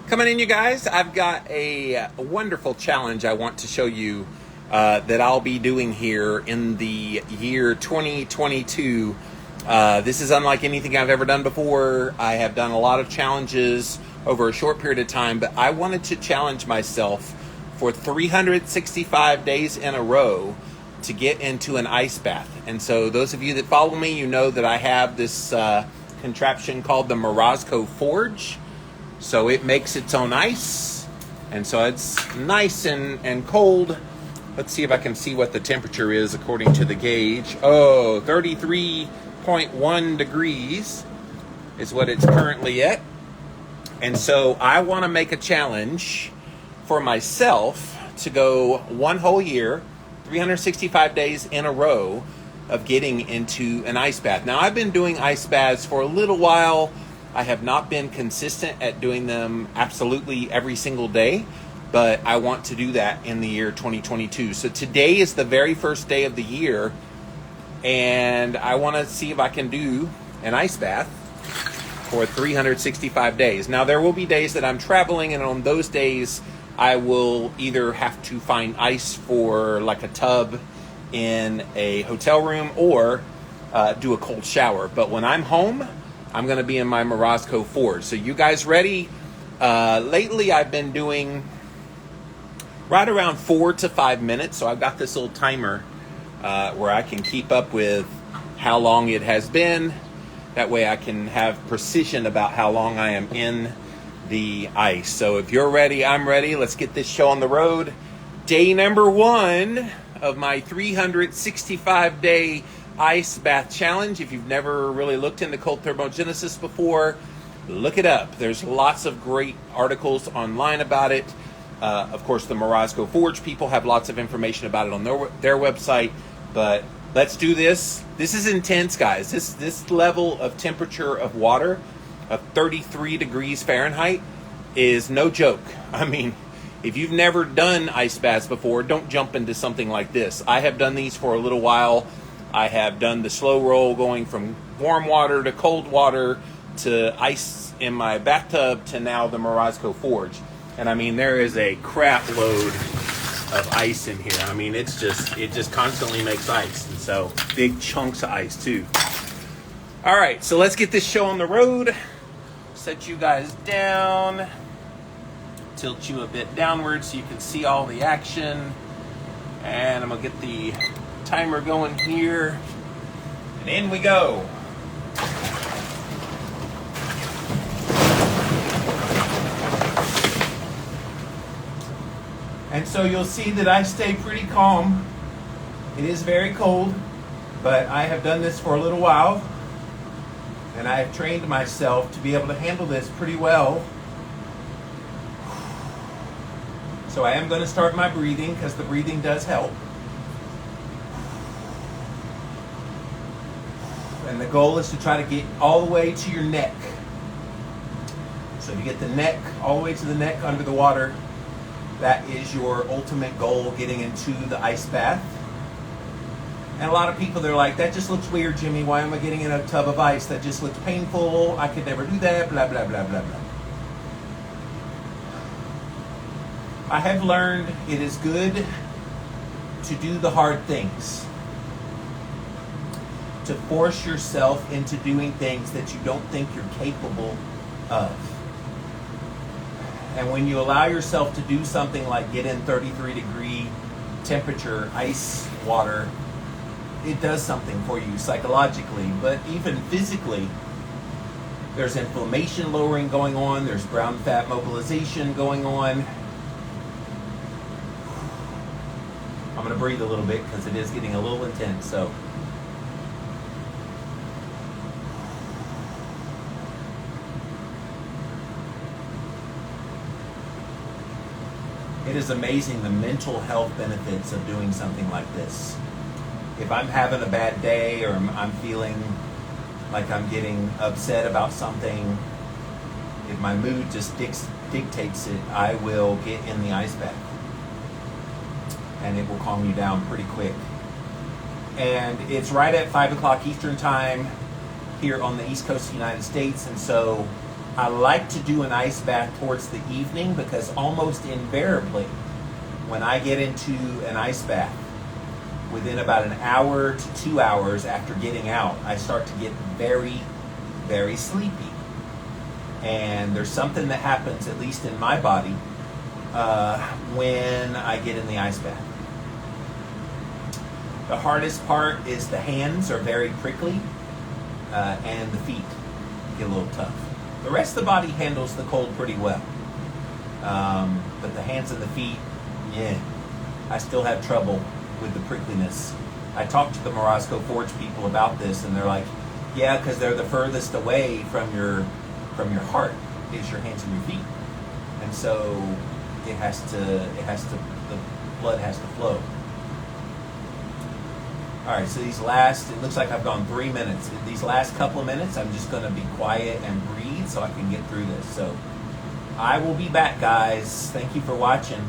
Coming in, you guys, I've got a wonderful challenge I want to show you that I'll be doing here in the year 2022. This is unlike anything I've ever done before. I have done a lot of challenges over a short period of time, but I wanted to challenge myself for 365 days in a row to get into an ice bath. And so those of you that follow me, you know that I have this contraption called the Morozko Forge. So it makes its own ice, and so it's nice and cold. Let's see if I can see what the temperature is according to the gauge. Oh, 33.1 degrees is what it's currently at. And so I want to make a challenge for myself to go one whole year, 365 days in a row of getting into an ice bath. Now, I've been doing ice baths for a little while. I have not been consistent at doing them absolutely every single day, but I want to do that in the year 2022. So today is the very first day of the year, and I want to see if I can do an ice bath for 365 days. Now, there will be days that I'm traveling, and on those days, I will either have to find ice for like a tub in a hotel room or do a cold shower. But when I'm home, I'm going to be in my Morozko Forge. So you guys ready? Lately, I've been doing right around 4 to 5 minutes. So I've got this little timer where I can keep up with how long it has been. That way I can have precision about how long I am in the ice. So if you're ready, I'm ready. Let's get this show on the road. Day number 1 of my 365-day ice bath challenge. If you've never really looked into cold thermogenesis before, look it up. There's lots of great articles online about it. Of course, the Morozko Forge people have lots of information about it on their website. But let's do this. This is intense, guys. This level of temperature of water of 33 degrees Fahrenheit is no joke. I mean, if you've never done ice baths before, don't jump into something like this. I have done these for a little while. I have done the slow roll going from warm water to cold water to ice in my bathtub to now the Morozko Forge. And I mean, there is a crap load of ice in here. I mean, it just constantly makes ice. And so big chunks of ice too. All right, so let's get this show on the road. Set you guys down. Tilt you a bit downward so you can see all the action. And I'm gonna get the timer going here, and in we go. And so you'll see that I stay pretty calm. It is very cold, but I have done this for a little while, and I have trained myself to be able to handle this pretty well. So I am going to start my breathing because the breathing does help. And the goal is to try to get all the way to your neck. So if you get the neck, all the way to the neck under the water, that is your ultimate goal, getting into the ice bath. And a lot of people, they're like, that just looks weird, Jimmy. Why am I getting in a tub of ice? That just looks painful. I could never do that, blah, blah, blah, blah, blah. I have learned it is good to do the hard things, to force yourself into doing things that you don't think you're capable of. And when you allow yourself to do something like get in 33-degree temperature ice water, it does something for you psychologically, but even physically. There's inflammation lowering going on, there's brown fat mobilization going on. I'm going to breathe a little bit because it is getting a little intense. So it is amazing the mental health benefits of doing something like this. If I'm having a bad day or I'm feeling like I'm getting upset about something, if my mood just dictates it, I will get in the ice bath. And it will calm you down pretty quick. And it's right at 5 o'clock Eastern time here on the East Coast of the United States. And so I like to do an ice bath towards the evening because almost invariably, when I get into an ice bath, within about an hour to 2 hours after getting out, I start to get very, very sleepy. And there's something that happens, at least in my body, when I get in the ice bath. The hardest part is the hands are very prickly, and the feet get a little tough. The rest of the body handles the cold pretty well. But the hands and the feet, yeah, I still have trouble with the prickliness. I talked to the Morozko Forge people about this, and they're like, yeah, because they're the furthest away from your heart is your hands and your feet. And so the blood has to flow. All right, so it looks like I've gone 3 minutes. These last couple of minutes, I'm just going to be quiet and breathe so I can get through this. So I will be back, guys. Thank you for watching.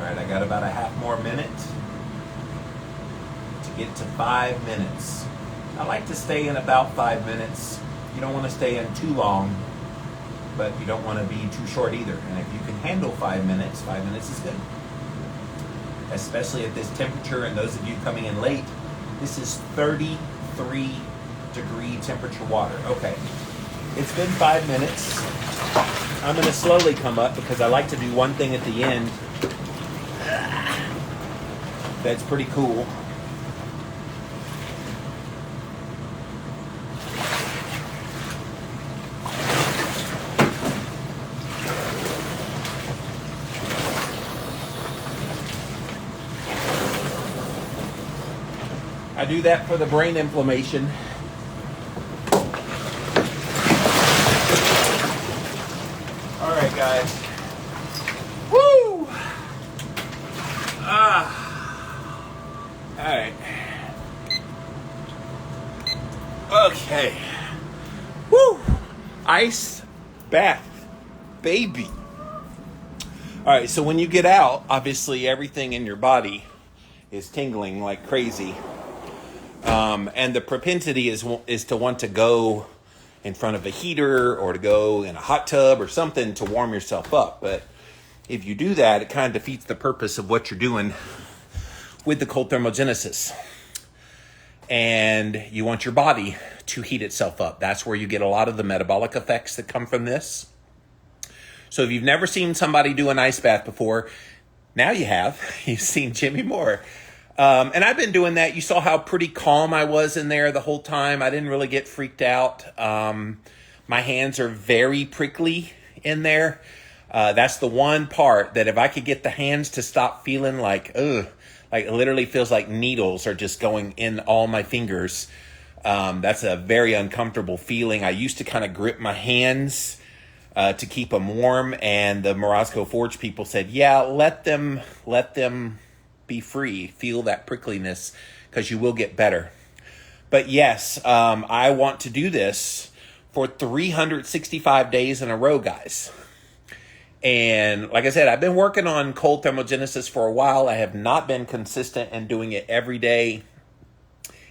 I got about a half more minute to get to 5 minutes. I like to stay in about 5 minutes. You don't want to stay in too long, but you don't want to be too short either. And if you can handle 5 minutes is good. Especially at this temperature, and those of you coming in late, this is 33 degree temperature water. Okay, it's been 5 minutes. I'm going to slowly come up because I like to do one thing at the end that's pretty cool. I do that for the brain inflammation. All right, guys. Woo! All right. Okay. Woo! Ice bath, baby. All right, so when you get out, obviously everything in your body is tingling like crazy. And the propensity is to want to go in front of a heater or to go in a hot tub or something to warm yourself up. But if you do that, it kind of defeats the purpose of what you're doing with the cold thermogenesis. And you want your body to heat itself up. That's where you get a lot of the metabolic effects that come from this. So if you've never seen somebody do an ice bath before, now you have. You've seen Jimmy Moore. And I've been doing that. You saw how pretty calm I was in there the whole time. I didn't really get freaked out. My hands are very prickly in there. That's the one part that if I could get the hands to stop feeling like, like it literally feels like needles are just going in all my fingers. That's a very uncomfortable feeling. I used to kind of grip my hands to keep them warm. And the Morozko Forge people said, yeah, let them be free, feel that prickliness, because you will get better. But yes, I want to do this for 365 days in a row, guys. And like I said, I've been working on cold thermogenesis for a while. I have not been consistent in doing it every day.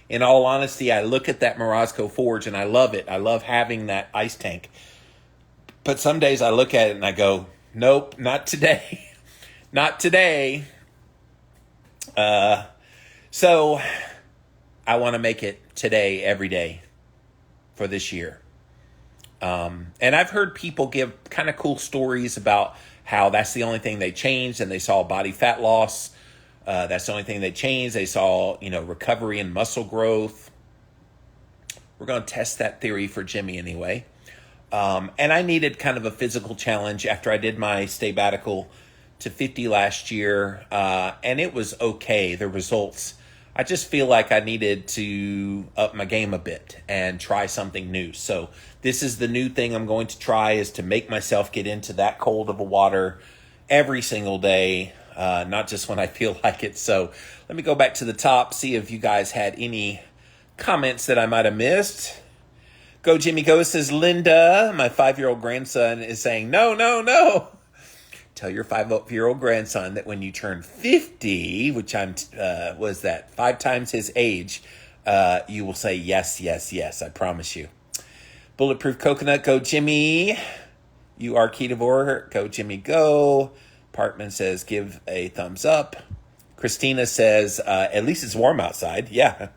In all honesty, I look at that Morozko Forge and I love it. I love having that ice tank. But some days I look at it and I go, nope, not today. Not today. So I want to make it today, every day for this year. And I've heard people give kind of cool stories about how that's the only thing they changed and they saw body fat loss. That's the only thing they changed. They saw, recovery and muscle growth. We're going to test that theory for Jimmy anyway. And I needed kind of a physical challenge after I did my sabbatical to 50 last year. And it was okay, the results. I just feel like I needed to up my game a bit and try something new. So this is the new thing I'm going to try, is to make myself get into that cold of a water every single day, not just when I feel like it. So let me go back to the top, see if you guys had any comments that I might have missed. Go Jimmy Go says, Linda, my 5-year-old grandson is saying, no. Tell your 5-year-old grandson that when you turn 50, which was that 5 times his age, you will say yes, I promise you. Bulletproof Coconut, go Jimmy. You are Ketovore, go Jimmy go. Partman says, give a thumbs up. Christina says, at least it's warm outside. Yeah,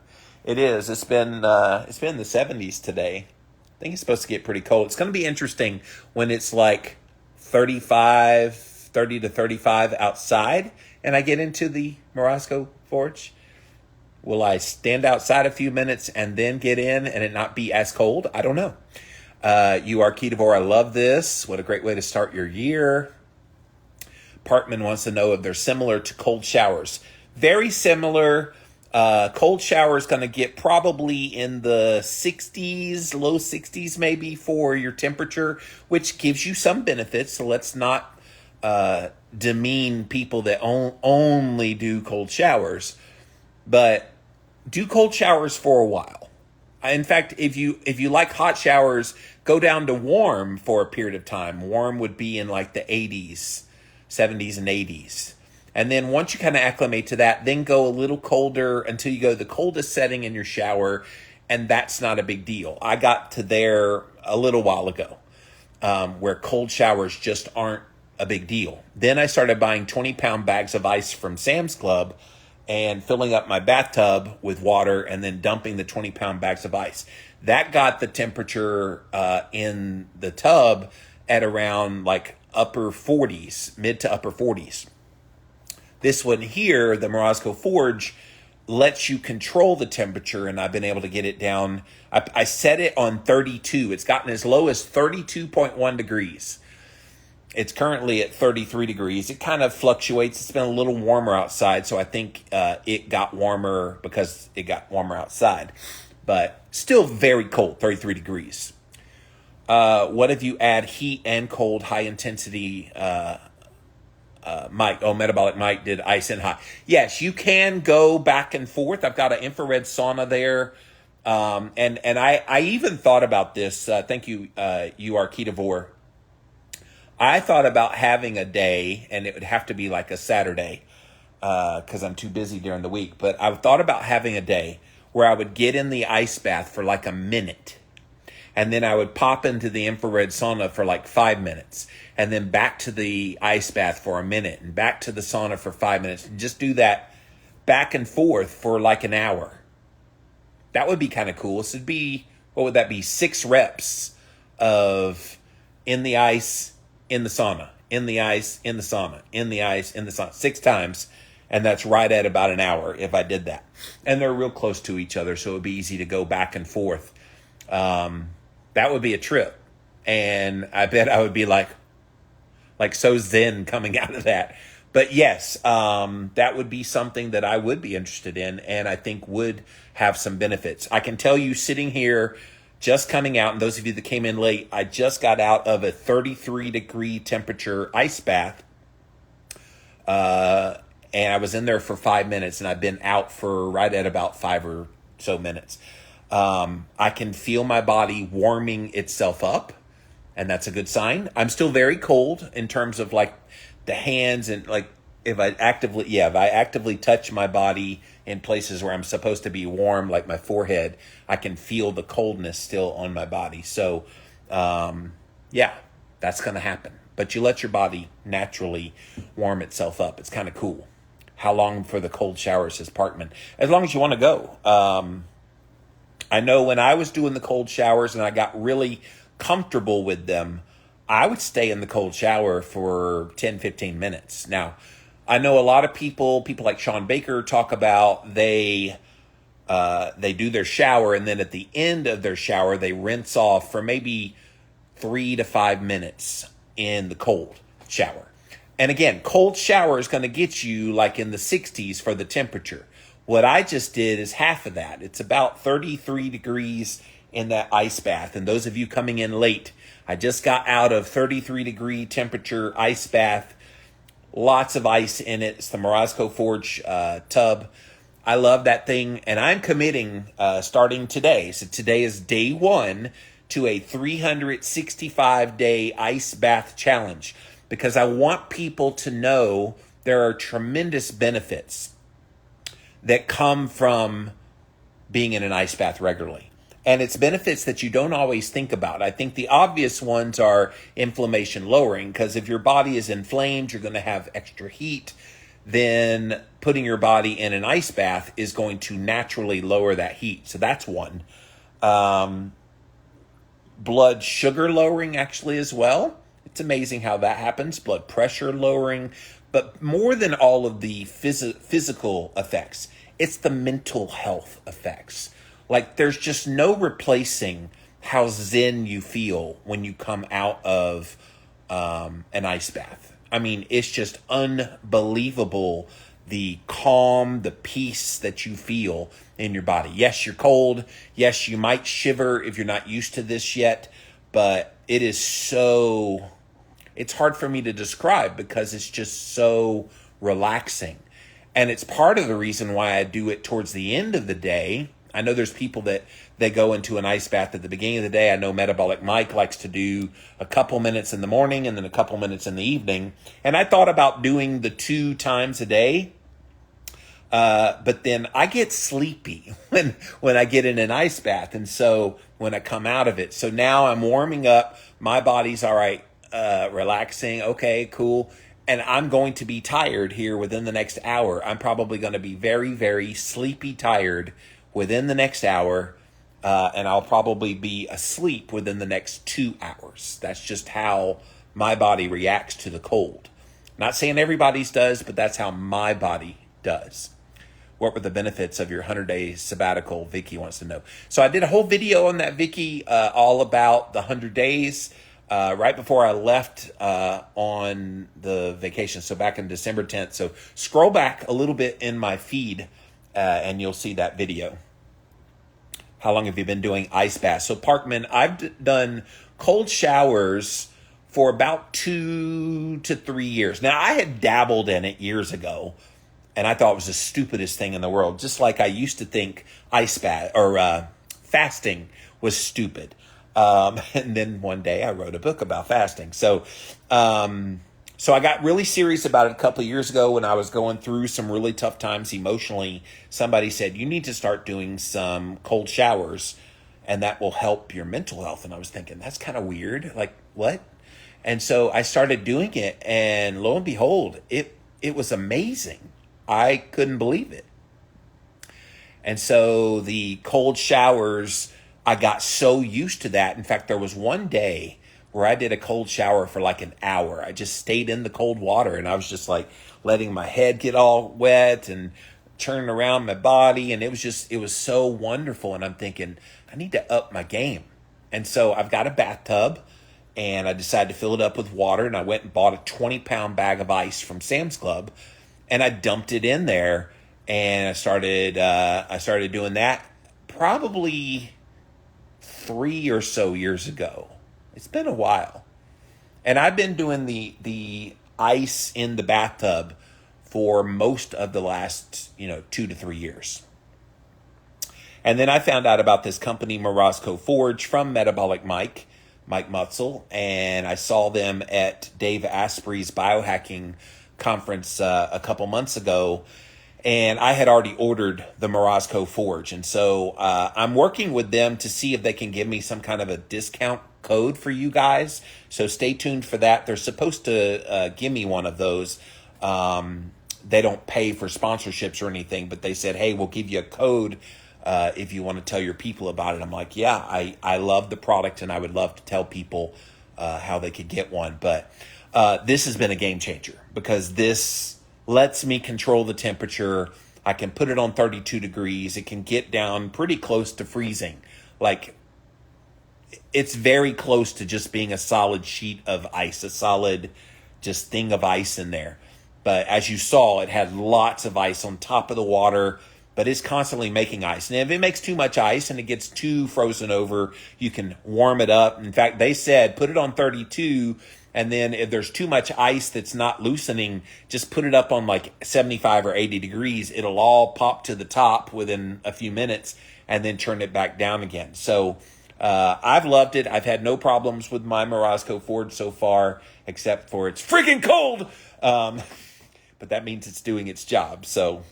it is. It's been the 70s today. I think it's supposed to get pretty cold. It's going to be interesting when it's like 30 to 35 outside and I get into the Morozko Forge. Will I stand outside a few minutes and then get in and it not be as cold? I don't know. You are Ketovore. I love this. What a great way to start your year. Partman wants to know if they're similar to cold showers. Very similar. Cold shower is going to get probably in the 60s, low 60s maybe for your temperature, which gives you some benefits. So let's not demean people that only do cold showers, but do cold showers for a while. In fact, if you like hot showers, go down to warm for a period of time. Warm would be in like the 80s, 70s and 80s. And then once you kind of acclimate to that, then go a little colder until you go to the coldest setting in your shower, and that's not a big deal. I got to there a little while ago, where cold showers just aren't a big deal. Then I started buying 20-pound bags of ice from Sam's Club and filling up my bathtub with water and then dumping the 20-pound bags of ice. That got the temperature in the tub at around like upper 40s, mid to upper 40s. This one here, the Morozko Forge, lets you control the temperature, and I've been able to get it down. I set it on 32. It's gotten as low as 32.1 degrees. It's currently at 33 degrees. It kind of fluctuates. It's been a little warmer outside, so I think it got warmer because it got warmer outside. But still very cold, 33 degrees. What if you add heat and cold, high-intensity Mike? Oh, Metabolic Mike did ice and hot. Yes, you can go back and forth. I've got an infrared sauna there. And I even thought about this. Thank you, you are Ketovore. I thought about having a day, and it would have to be like a Saturday because I'm too busy during the week. But I thought about having a day where I would get in the ice bath for like a minute. And then I would pop into the infrared sauna for like 5 minutes. And then back to the ice bath for a minute. And back to the sauna for 5 minutes. And just do that back and forth for like an hour. That would be kind of cool. So it'd be, what would that be? 6 reps of in the ice, in the sauna, in the ice, in the sauna, in the ice, in the sauna, 6 times. And that's right at about an hour if I did that. And they're real close to each other, so it would be easy to go back and forth. That would be a trip. And I bet I would be like so zen coming out of that. But yes, that would be something that I would be interested in and I think would have some benefits. I can tell you sitting here, just coming out, and those of you that came in late, I just got out of a 33-degree temperature ice bath. And I was in there for 5 minutes, and I've been out for right at about 5 or so minutes. I can feel my body warming itself up. and that's a good sign. I'm still very cold in terms of like the hands, and like if I actively touch my body in places where I'm supposed to be warm, like my forehead, I can feel the coldness still on my body. So, yeah, that's going to happen. But you let your body naturally warm itself up. It's kind of cool. How long for the cold shower, says Parkman? As long as you want to go. I know when I was doing the cold showers and I got really comfortable with them, I would stay in the cold shower for 10, 15 minutes. Now, I know a lot of people like Sean Baker, talk about they do their shower, and then at the end of their shower, they rinse off for maybe 3 to 5 minutes in the cold shower. And again, cold shower is going to get you like in the 60s for the temperature. What I just did is half of that. It's about 33 degrees in that ice bath. And those of you coming in late, I just got out of 33 degree temperature ice bath. Lots of ice in it. It's the Morozko Forge tub. I love that thing. And I'm committing starting today. So today is day 1 to a 365-day ice bath challenge, because I want people to know there are tremendous benefits that come from being in an ice bath regularly. And it's benefits that you don't always think about. I think the obvious ones are inflammation lowering, because if your body is inflamed, you're going to have extra heat. Then putting your body in an ice bath is going to naturally lower that heat. So that's one. Blood sugar lowering actually as well. It's amazing how that happens. Blood pressure lowering. But more than all of the physical effects, it's the mental health effects. Like, there's just no replacing how zen you feel when you come out of an ice bath. I mean, it's just unbelievable, the calm, the peace that you feel in your body. Yes, you're cold. Yes, you might shiver if you're not used to this yet, but it is so... It's hard for me to describe because it's just so relaxing. And it's part of the reason why I do it towards the end of the day. I know there's people that they go into an ice bath at the beginning of the day. I know Metabolic Mike likes to do a couple minutes in the morning and then a couple minutes in the evening. And I thought about doing the 2 times a day. But then I get sleepy when I get in an ice bath. And so when I come out of it, so now I'm warming up. My body's all right. Relaxing. Okay, cool. And I'm going to be tired here within the next hour. I'm probably going to be very, very sleepy tired within the next hour. And I'll probably be asleep within the next 2 hours. That's just how my body reacts to the cold. Not saying everybody's does, but that's how my body does. What were the benefits of your 100-day sabbatical? Vicky wants to know. So I did a whole video on that, Vicky, all about the 100 days. Right before I left on the vacation, so back on December 10th. So scroll back a little bit in my feed, and you'll see that video. How long have you been doing ice baths? So Parkman, I've done cold showers for about 2 to 3 years. Now, I had dabbled in it years ago, and I thought it was the stupidest thing in the world. Just like I used to think ice bath or fasting was stupid. And then one day I wrote a book about fasting. So I got really serious about it a couple of years ago when I was going through some really tough times emotionally. Somebody said, you need to start doing some cold showers and that will help your mental health. And I was thinking, that's kind of weird. Like, what? And so I started doing it, and lo and behold, it was amazing. I couldn't believe it. And so the cold showers, I got so used to that. In fact, there was one day where I did a cold shower for like an hour. I just stayed in the cold water, and I was just like letting my head get all wet and turning around my body. And it was so wonderful. And I'm thinking, I need to up my game. And so I've got a bathtub, and I decided to fill it up with water. And I went and bought a 20-pound bag of ice from Sam's Club, and I dumped it in there. And I started doing that probably 3 or so years ago. It's been a while. And I've been doing the ice in the bathtub for most of the last, 2 to 3 years. And then I found out about this company, Morozko Forge, from Metabolic Mike, Mike Mutzel, and I saw them at Dave Asprey's biohacking conference a couple months ago, and I had already ordered the Morozko Forge. And so I'm working with them to see if they can give me some kind of a discount code for you guys. So stay tuned for that. They're supposed to give me one of those. They don't pay for sponsorships or anything, but they said, hey, we'll give you a code if you want to tell your people about it. I'm like, yeah, I love the product, and I would love to tell people how they could get one. But this has been a game changer, because this lets me control the temperature. I can put it on 32 degrees. It can get down pretty close to freezing. Like, it's very close to just being a solid sheet of ice, a solid just thing of ice in there. But as you saw, it had lots of ice on top of the water, but it's constantly making ice. And if it makes too much ice and it gets too frozen over, you can warm it up. In fact, they said put it on 32, and then if there's too much ice that's not loosening, just put it up on like 75 or 80 degrees. It'll all pop to the top within a few minutes, and then turn it back down again. So I've loved it. I've had no problems with my Morozko Forge so far, except for it's freaking cold. But that means it's doing its job. So,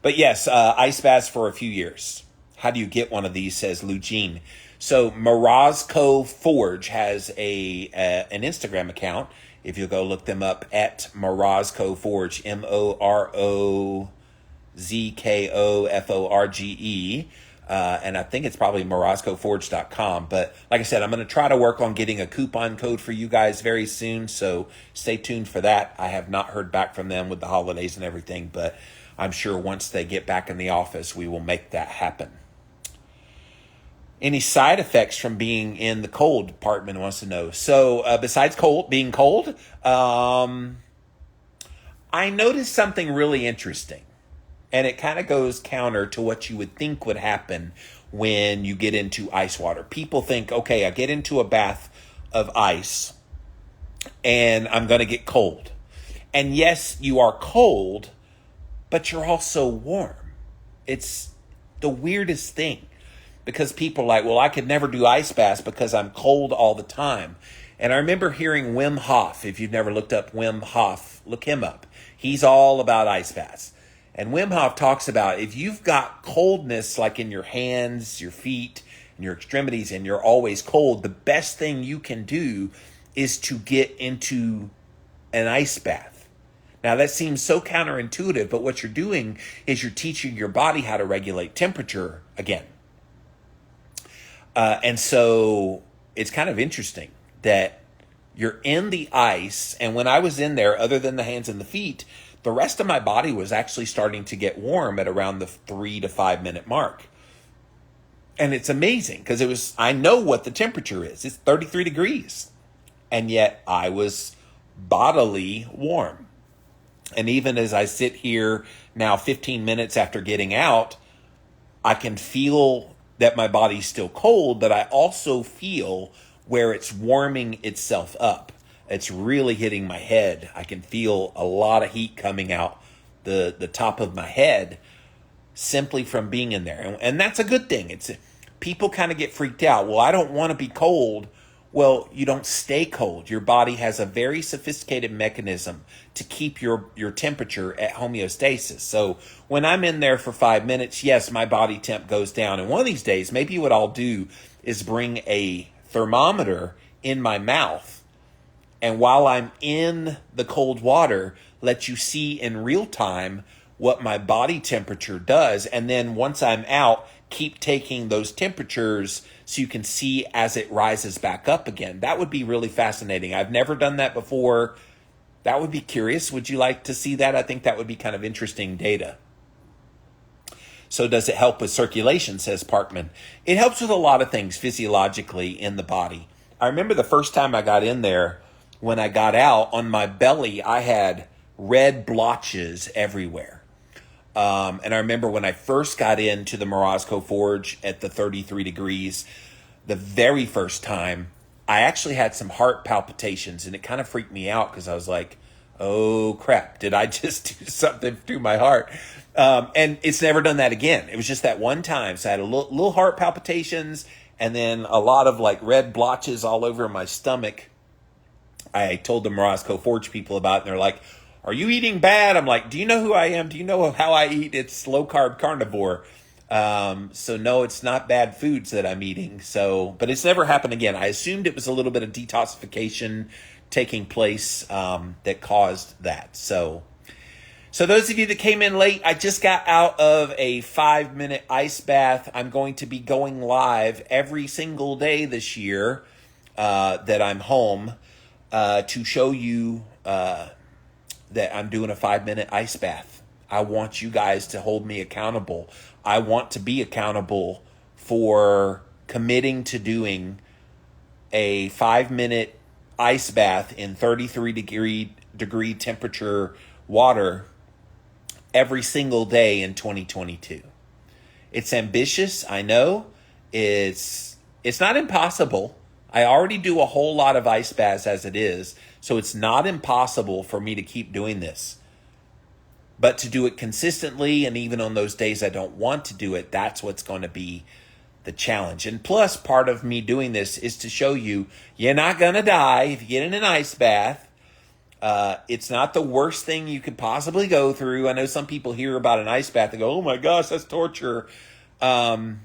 but yes, ice baths for a few years. How do you get one of these, says Lugene. So Morozko Forge has an Instagram account. If you go look them up at Morozko Forge, MOROZKOFORGE. And I think it's probably morozkoforge.com. But like I said, I'm going to try to work on getting a coupon code for you guys very soon. So stay tuned for that. I have not heard back from them with the holidays and everything, but I'm sure once they get back in the office, we will make that happen. Any side effects from being in the cold department wants to know. So besides being cold, I noticed something really interesting. And it kind of goes counter to what you would think would happen when you get into ice water. People think, okay, I get into a bath of ice and I'm going to get cold. And yes, you are cold, but you're also warm. It's the weirdest thing, because people are like, well, I could never do ice baths because I'm cold all the time. And I remember hearing Wim Hof. If you've never looked up Wim Hof, look him up. He's all about ice baths. And Wim Hof talks about if you've got coldness like in your hands, your feet, and your extremities, and you're always cold, the best thing you can do is to get into an ice bath. Now, that seems so counterintuitive, but what you're doing is you're teaching your body how to regulate temperature again. And so it's kind of interesting that you're in the ice, and when I was in there, other than the hands and the feet, the rest of my body was actually starting to get warm at around the 3 to 5 minute mark. And it's amazing, because I know what the temperature is. It's 33 degrees. And yet I was bodily warm. And even as I sit here now 15 minutes after getting out, I can feel that my body's still cold, but I also feel where it's warming itself up. It's really hitting my head. I can feel a lot of heat coming out the top of my head simply from being in there. And that's a good thing. People kind of get freaked out. Well, I don't want to be cold. Well, you don't stay cold. Your body has a very sophisticated mechanism to keep your temperature at homeostasis. So when I'm in there for 5 minutes, yes, my body temp goes down. And one of these days, maybe what I'll do is bring a thermometer in my mouth, and while I'm in the cold water, let you see in real time what my body temperature does. And then once I'm out, keep taking those temperatures so you can see as it rises back up again. That would be really fascinating. I've never done that before. That would be curious. Would you like to see that? I think that would be kind of interesting data. So does it help with circulation, says Parkman? It helps with a lot of things physiologically in the body. I remember the first time I got in there, when I got out, on my belly, I had red blotches everywhere. And I remember when I first got into the Morozko Forge at the 33 degrees, the very first time, I actually had some heart palpitations, and it kind of freaked me out because I was like, oh crap, did I just do something to my heart? And it's never done that again. It was just that one time. So I had a little heart palpitations, and then a lot of like red blotches all over my stomach. I told the Morozko Forge people about it, and they're like, "Are you eating bad?" I'm like, "Do you know who I am? Do you know how I eat? It's low carb carnivore." So no, it's not bad foods that I'm eating. So, but it's never happened again. I assumed it was a little bit of detoxification taking place that caused that. So those of you that came in late, I just got out of a 5-minute ice bath. I'm going to be going live every single day this year that I'm home to show you that I'm doing a 5-minute ice bath. I want you guys to hold me accountable. I want to be accountable for committing to doing a 5-minute ice bath in 33-degree temperature water every single day in 2022. It's ambitious, I know. It's not impossible. I already do a whole lot of ice baths as it is, so it's not impossible for me to keep doing this. But to do it consistently, and even on those days I don't want to do it, that's what's going to be the challenge. And plus, part of me doing this is to show you, you're not going to die if you get in an ice bath. It's not the worst thing you could possibly go through. I know some people hear about an ice bath and go, "Oh my gosh, that's torture." In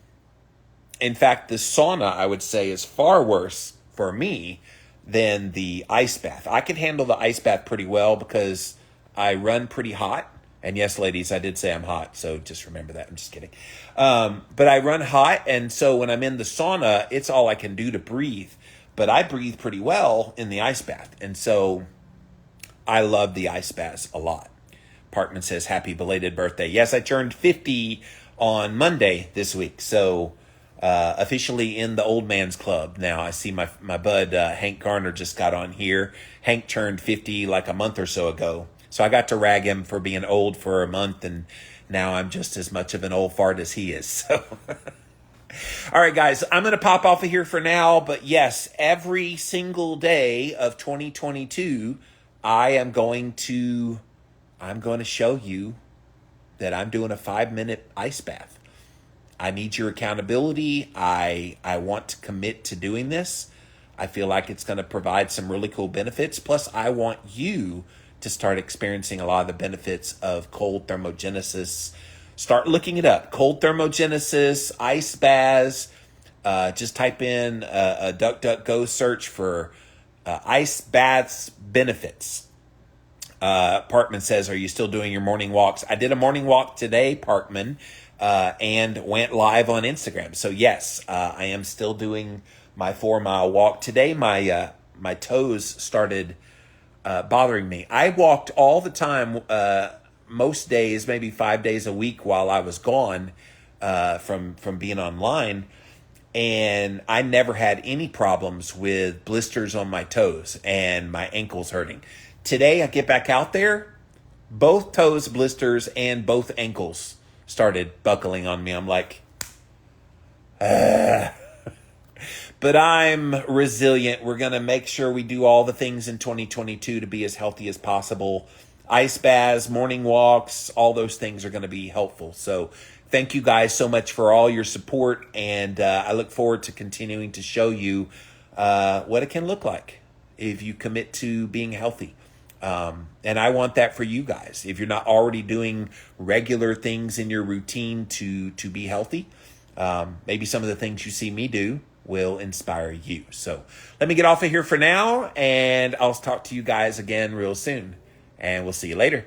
fact, the sauna, I would say, is far worse for me than the ice bath. I can handle the ice bath pretty well because I run pretty hot. And yes, ladies, I did say I'm hot, so just remember that. I'm just kidding. But I run hot, and so when I'm in the sauna, it's all I can do to breathe. But I breathe pretty well in the ice bath, and so I love the ice baths a lot. Parkman says, "Happy belated birthday." Yes, I turned 50 on Monday this week, so officially in the old man's club now. I see my bud Hank Garner just got on here. Hank turned 50 like a month or so ago. So I got to rag him for being old for a month, and now I'm just as much of an old fart as he is. So, all right, guys, I'm going to pop off of here for now. But yes, every single day of 2022, I'm going to show you that I'm doing a 5-minute ice bath. I need your accountability. I want to commit to doing this. I feel like it's going to provide some really cool benefits. Plus, I want you to start experiencing a lot of the benefits of cold thermogenesis. Start looking it up. Cold thermogenesis, ice baths. Just type in a DuckDuckGo search for ice baths benefits. Parkman says, "Are you still doing your morning walks?" I did a morning walk today, Parkman, and went live on Instagram. So yes, I am still doing my 4-mile walk. Today, my toes started bothering me. I walked all the time, most days, maybe 5 days a week while I was gone from being online. And I never had any problems with blisters on my toes and my ankles hurting. Today, I get back out there, both toes blisters and both ankles started buckling on me. I'm like, but I'm resilient. We're going to make sure we do all the things in 2022 to be as healthy as possible. Ice baths, morning walks, all those things are going to be helpful. So thank you guys so much for all your support. And I look forward to continuing to show you what it can look like if you commit to being healthy. And I want that for you guys. If you're not already doing regular things in your routine to be healthy, maybe some of the things you see me do will inspire you. So let me get off of here for now, and I'll talk to you guys again real soon, and we'll see you later.